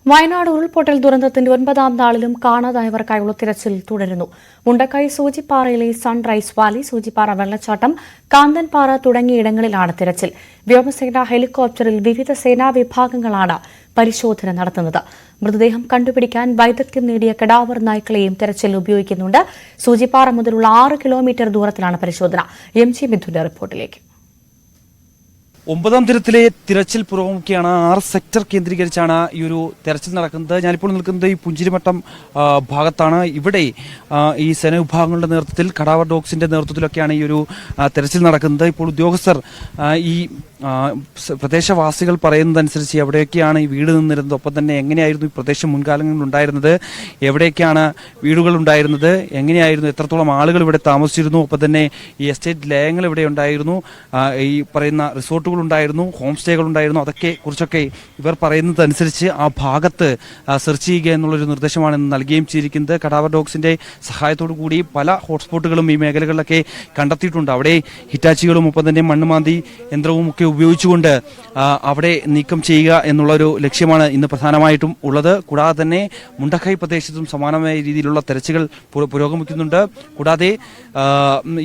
വയനാട് ഉരുൾപൊട്ടൽ ദുരന്തത്തിന്റെ 9ാം നാളിലും കാണാതായവർക്കായുള്ള തിരച്ചിൽ തുടരുന്നു. മുണ്ടക്കൈ സൂചിപ്പാറയിലെ സൺറൈസ് വാലി, സൂചിപ്പാറ വെള്ളച്ചാട്ടം, കാന്തൻപാറ തുടങ്ങിയിടങ്ങളിലാണ് തിരച്ചിൽ. വ്യോമസേന ഹെലികോപ്റ്ററിൽ വിവിധ സേനാ വിഭാഗങ്ങളാണ് പരിശോധന നടത്തുന്നത്. മൃതദേഹം കണ്ടുപിടിക്കാൻ വൈദഗ്ധ്യം നേടിയ കടാവർ നായ്ക്കളെയും തെരച്ചിൽ ഉപയോഗിക്കുന്നുണ്ട്. സൂചിപ്പാറ മുതലുള്ള 6 കിലോമീറ്റർ ദൂരത്തിലാണ് പരിശോധന. MG മിഥുന്റെ റിപ്പോർട്ടിലേക്ക്. 9ാം ദിനത്തിലെ തിരച്ചിൽ പുരോഗമിക്കുകയാണ്. 6 സെക്ടർ കേന്ദ്രീകരിച്ചാണ് ഈ ഒരു തെരച്ചിൽ നടക്കുന്നത്. ഞാനിപ്പോൾ നിൽക്കുന്നത് ഈ പുഞ്ചിരിമട്ടം ഭാഗത്താണ്. ഇവിടെ ഈ സേനാവിഭാഗങ്ങളുടെ നേതൃത്വത്തിൽ, കടാവർ ഡോഗ്സിന്റെ നേതൃത്വത്തിലൊക്കെയാണ് ഈ ഒരു തെരച്ചിൽ നടക്കുന്നത്. ഇപ്പോൾ ഉദ്യോഗസ്ഥർ ഈ പ്രദേശവാസികൾ പറയുന്നതനുസരിച്ച് എവിടെയൊക്കെയാണ് ഈ വീട് നിന്നിരുന്നത്, ഒപ്പം തന്നെ എങ്ങനെയായിരുന്നു ഈ പ്രദേശം മുൻകാലങ്ങളിൽ ഉണ്ടായിരുന്നത്, എവിടെയൊക്കെയാണ് വീടുകൾ ഉണ്ടായിരുന്നത്, എങ്ങനെയായിരുന്നു, എത്രത്തോളം ആളുകൾ ഇവിടെ താമസിച്ചിരുന്നു, ഒപ്പം തന്നെ ഈ എസ്റ്റേറ്റ് ലയങ്ങൾ ഇവിടെ ഉണ്ടായിരുന്നു, ഈ പറയുന്ന റിസോർട്ടുകൾ ഉണ്ടായിരുന്നു, ഹോം സ്റ്റേകൾ ഉണ്ടായിരുന്നു, അതൊക്കെ കുറിച്ചൊക്കെ ഇവർ പറയുന്നതനുസരിച്ച് ആ ഭാഗത്ത് സെർച്ച് ചെയ്യുക എന്നുള്ളൊരു നിർദ്ദേശമാണ് ഇന്ന് നൽകുകയും ചെയ്തിരിക്കുന്നത്. കടാവർ ഡോഗ്സിന്റെ സഹായത്തോടു കൂടി പല ഹോട്ട്സ്പോട്ടുകളും ഈ മേഖലകളിലൊക്കെ കണ്ടെത്തിയിട്ടുണ്ട്. അവിടെ ഹിറ്റാച്ചികളും ഒപ്പം തന്നെ മണ്ണുമാന്തി യന്ത്രവും ഒക്കെ ഉപയോഗിച്ചുകൊണ്ട് അവിടെ നീക്കം ചെയ്യുക എന്നുള്ളൊരു ലക്ഷ്യമാണ് ഇന്ന് പ്രധാനമായിട്ടും ഉള്ളത്. കൂടാതെ തന്നെ മുണ്ടക്കൈ പ്രദേശത്തും സമാനമായ രീതിയിലുള്ള തെരച്ചിലുകൾ പുരോഗമിക്കുന്നുണ്ട്. കൂടാതെ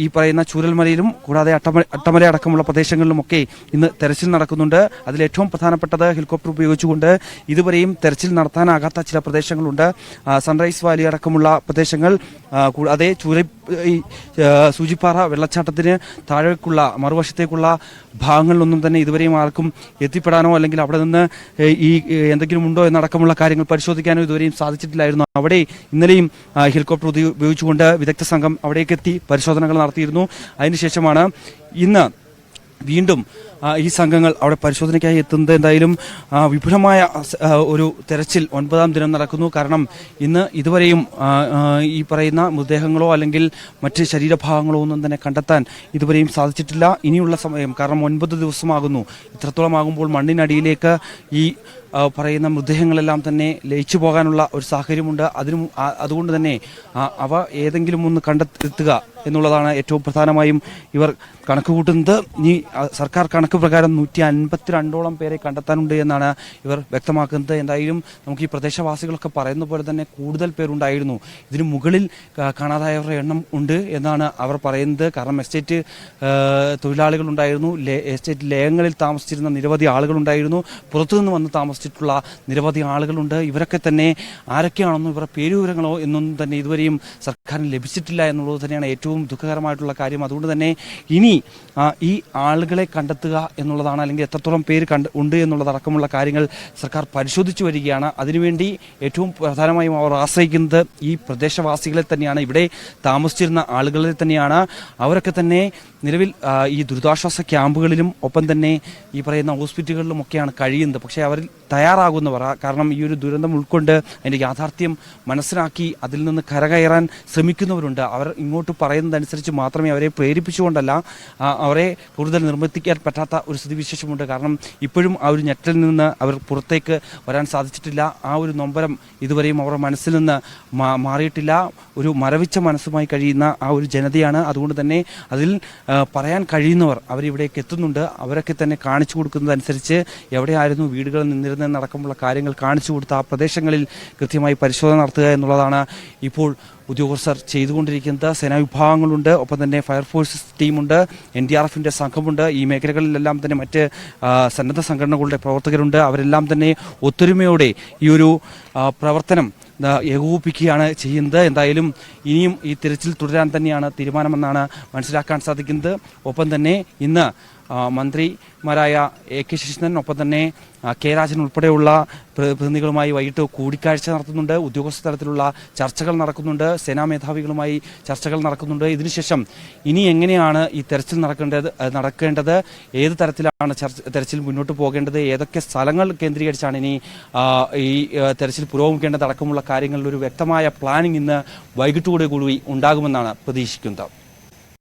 ഈ പറയുന്ന ചൂരൽമലയിലും കൂടാതെ അട്ടമല അടക്കമുള്ള പ്രദേശങ്ങളിലുമൊക്കെ ഇന്ന് തെരച്ചിൽ നടക്കുന്നുണ്ട്. അതിലേറ്റവും പ്രധാനപ്പെട്ടത് ഹെലികോപ്റ്റർ ഉപയോഗിച്ചുകൊണ്ട് ഇതുവരെയും തെരച്ചിൽ നടത്താനാകാത്ത ചില പ്രദേശങ്ങളുണ്ട്. സൺറൈസ് വാലി അടക്കമുള്ള പ്രദേശങ്ങൾ, കൂടാതെ സൂചിപ്പാറ വെള്ളച്ചാട്ടത്തിന് താഴേക്കുള്ള മറുവശത്തേക്കുള്ള ഭാഗങ്ങളിലൊന്നും തന്നെ ഇതുവരെയും ആർക്കും എത്തിപ്പെടാനോ അല്ലെങ്കിൽ അവിടെ നിന്ന് ഈ എന്തെങ്കിലും ഉണ്ടോ എന്നടക്കമുള്ള കാര്യങ്ങൾ പരിശോധിക്കാനോ ഇതുവരെയും സാധിച്ചിട്ടില്ലായിരുന്നു. അവിടെ ഇന്നലെയും ഹെലികോപ്റ്റർ ഉപയോഗിച്ചുകൊണ്ട് വിദഗ്ധ സംഘം അവിടേക്ക് എത്തി പരിശോധനകൾ നടത്തിയിരുന്നു. അതിനുശേഷമാണ് ഇന്ന് വീണ്ടും ഈ സംഘങ്ങൾ അവിടെ പരിശോധനയ്ക്കായി എത്തുന്നത്. എന്തായാലും വിപുലമായ ഒരു തെരച്ചിൽ 9ാം ദിനം നടക്കുന്നു. കാരണം ഇന്ന് ഇതുവരെയും ഈ പറയുന്ന മൃതദേഹങ്ങളോ അല്ലെങ്കിൽ മറ്റ് ശരീരഭാഗങ്ങളോ ഒന്നും തന്നെ കണ്ടെത്താൻ ഇതുവരെയും സാധിച്ചിട്ടില്ല. ഇനിയുള്ള സമയം, കാരണം 9 ദിവസമാകുന്നു, ഇത്രത്തോളം ആകുമ്പോൾ മണ്ണിനടിയിലേക്ക് ഈ പറയുന്ന മൃതദേഹങ്ങളെല്ലാം തന്നെ ലയിച്ചു പോകാനുള്ള ഒരു സാഹചര്യമുണ്ട്. അതുകൊണ്ട് തന്നെ അവ ഏതെങ്കിലും ഒന്ന് കണ്ടെത്തുക എന്നുള്ളതാണ് ഏറ്റവും പ്രധാനമായും ഇവർ കണക്ക് കൂട്ടുന്നത്. ഇനി സർക്കാർ കണക്ക് പ്രകാരം 152ഓളം പേരെ കണ്ടെത്താനുണ്ട് എന്നാണ് ഇവർ വ്യക്തമാക്കുന്നത്. എന്തായാലും നമുക്ക് ഈ പ്രദേശവാസികളൊക്കെ പറയുന്ന പോലെ തന്നെ കൂടുതൽ പേരുണ്ടായിരുന്നു. ഇതിനു മുകളിൽ കാണാതായവരുടെ എണ്ണം ഉണ്ട് എന്നാണ് അവർ പറയുന്നത്. കാരണം എസ്റ്റേറ്റ് തൊഴിലാളികളുണ്ടായിരുന്നു, എസ്റ്റേറ്റ് ലയങ്ങളിൽ താമസിച്ചിരുന്ന നിരവധി ആളുകളുണ്ടായിരുന്നു, പുറത്തുനിന്ന് വന്ന് താമസിച്ചിട്ടുള്ള നിരവധി ആളുകളുണ്ട്. ഇവരൊക്കെ തന്നെ ആരൊക്കെയാണെന്നോ ഇവരുടെ പേരുവിവരങ്ങളോ എന്നൊന്നും തന്നെ ഇതുവരെയും സർക്കാരിന് ലഭിച്ചിട്ടില്ല എന്നുള്ളത് തന്നെയാണ് ഏറ്റവും ദുഃഖകരമായിട്ടുള്ള കാര്യം. അതുകൊണ്ട് തന്നെ ഇനി ഈ ആളുകളെ കണ്ടെത്തുക എന്നുള്ളതാണ്, അല്ലെങ്കിൽ എത്രത്തോളം പേര് ഉണ്ട് എന്നുള്ളതടക്കമുള്ള കാര്യങ്ങൾ സർക്കാർ പരിശോധിച്ചു വരികയാണ്. അതിനുവേണ്ടി ഏറ്റവും പ്രധാനമായും അവർ ആശ്രയിക്കുന്നത് ഈ പ്രദേശവാസികളെ തന്നെയാണ്, ഇവിടെ താമസിച്ചിരുന്ന ആളുകളെ തന്നെയാണ്. അവരൊക്കെ തന്നെ നിലവിൽ ഈ ദുരിതാശ്വാസ ക്യാമ്പുകളിലും ഒപ്പം തന്നെ ഈ പറയുന്ന ഹോസ്പിറ്റലുകളിലും ഒക്കെയാണ് കഴിയുന്നത്. പക്ഷേ അവരിൽ തയ്യാറാകുന്നവർ, കാരണം ഈ ഒരു ദുരന്തം ഉൾക്കൊണ്ട് അതിൻ്റെ യാഥാർത്ഥ്യം മനസ്സിലാക്കി അതിൽ നിന്ന് കരകയറാൻ ശ്രമിക്കുന്നവരുണ്ട്. അവർ ഇങ്ങോട്ട് പറയുന്നതനുസരിച്ച് മാത്രമേ അവരെ പ്രേരിപ്പിച്ചുകൊണ്ടല്ല, അവരെ കൂടുതൽ നിർബന്ധിക്കാൻ പറ്റാത്ത ഒരു സ്ഥിതിവിശേഷമുണ്ട്. കാരണം ഇപ്പോഴും ആ ഒരു ഞെട്ടിൽ നിന്ന് അവർ പുറത്തേക്ക് വരാൻ സാധിച്ചിട്ടില്ല. ആ ഒരു നൊമ്പരം ഇതുവരെയും അവരുടെ മനസ്സിൽ നിന്ന് മാറിയിട്ടില്ല. ഒരു മരവിച്ച മനസ്സുമായി കഴിയുന്ന ആ ഒരു ജനതയാണ്. അതുകൊണ്ട് തന്നെ അതിൽ പറയാൻ കഴിയുന്നവർ അവരിവിടേക്ക് എത്തുന്നുണ്ട്. അവരൊക്കെ തന്നെ കാണിച്ചു കൊടുക്കുന്നതനുസരിച്ച് എവിടെയായിരുന്നു വീടുകൾ നിന്നിരുന്നതെന്നടക്കമുള്ള കാര്യങ്ങൾ കാണിച്ചു കൊടുത്ത ആ പ്രദേശങ്ങളിൽ കൃത്യമായി പരിശോധന നടത്തുക എന്നുള്ളതാണ് ഇപ്പോൾ ഉദ്യോഗസ്ഥർ ചെയ്തുകൊണ്ടിരിക്കുന്നത്. സേനാവിഭാഗങ്ങളുണ്ട്, ഒപ്പം തന്നെ ഫയർഫോഴ്സ് ടീമുണ്ട്, NDRFന്റെ സംഘമുണ്ട്. ഈ മേഖലകളിലെല്ലാം തന്നെ മറ്റ് സന്നദ്ധ സംഘടനകളുടെ പ്രവർത്തകരുണ്ട്. അവരെല്ലാം തന്നെ ഒത്തൊരുമയോടെ ഈ ഒരു പ്രവർത്തനം ഏകോപിപ്പിക്കുകയാണ് ചെയ്യുന്നത്. എന്തായാലും ഇനിയും ഈ തിരച്ചിൽ തുടരാൻ തന്നെയാണ് തീരുമാനമെന്നാണ് മനസ്സിലാക്കാൻ സാധിക്കുന്നത്. ഒപ്പം തന്നെ ഇന്ന് മന്ത്രിമാരായ AK ശശീന്ദ്രൻ, ഒപ്പം തന്നെ K രാജൻ ഉൾപ്പെടെയുള്ള പ്രതിനിധികളുമായി വൈകിട്ട് കൂടിക്കാഴ്ച നടത്തുന്നുണ്ട്. ഉദ്യോഗസ്ഥ തലത്തിലുള്ള ചർച്ചകൾ നടക്കുന്നുണ്ട്. സേനാ മേധാവികളുമായി ചർച്ചകൾ നടക്കുന്നുണ്ട്. ഇതിനുശേഷം ഇനി എങ്ങനെയാണ് ഈ തെരച്ചിൽ നടക്കേണ്ടത്, ഏത് തരത്തിലാണ് തെരച്ചിൽ മുന്നോട്ട് പോകേണ്ടത്, ഏതൊക്കെ സ്ഥലങ്ങൾ കേന്ദ്രീകരിച്ചാണ് ഇനി ഈ തെരച്ചിൽ പുരോഗമിക്കേണ്ടത് അടക്കമുള്ള കാര്യങ്ങളിൽ ഒരു വ്യക്തമായ പ്ലാനിംഗ് ഇന്ന് വൈകിട്ടോടുകൂടി ഉണ്ടാകുമെന്നാണ് പ്രതീക്ഷിക്കുന്നത്.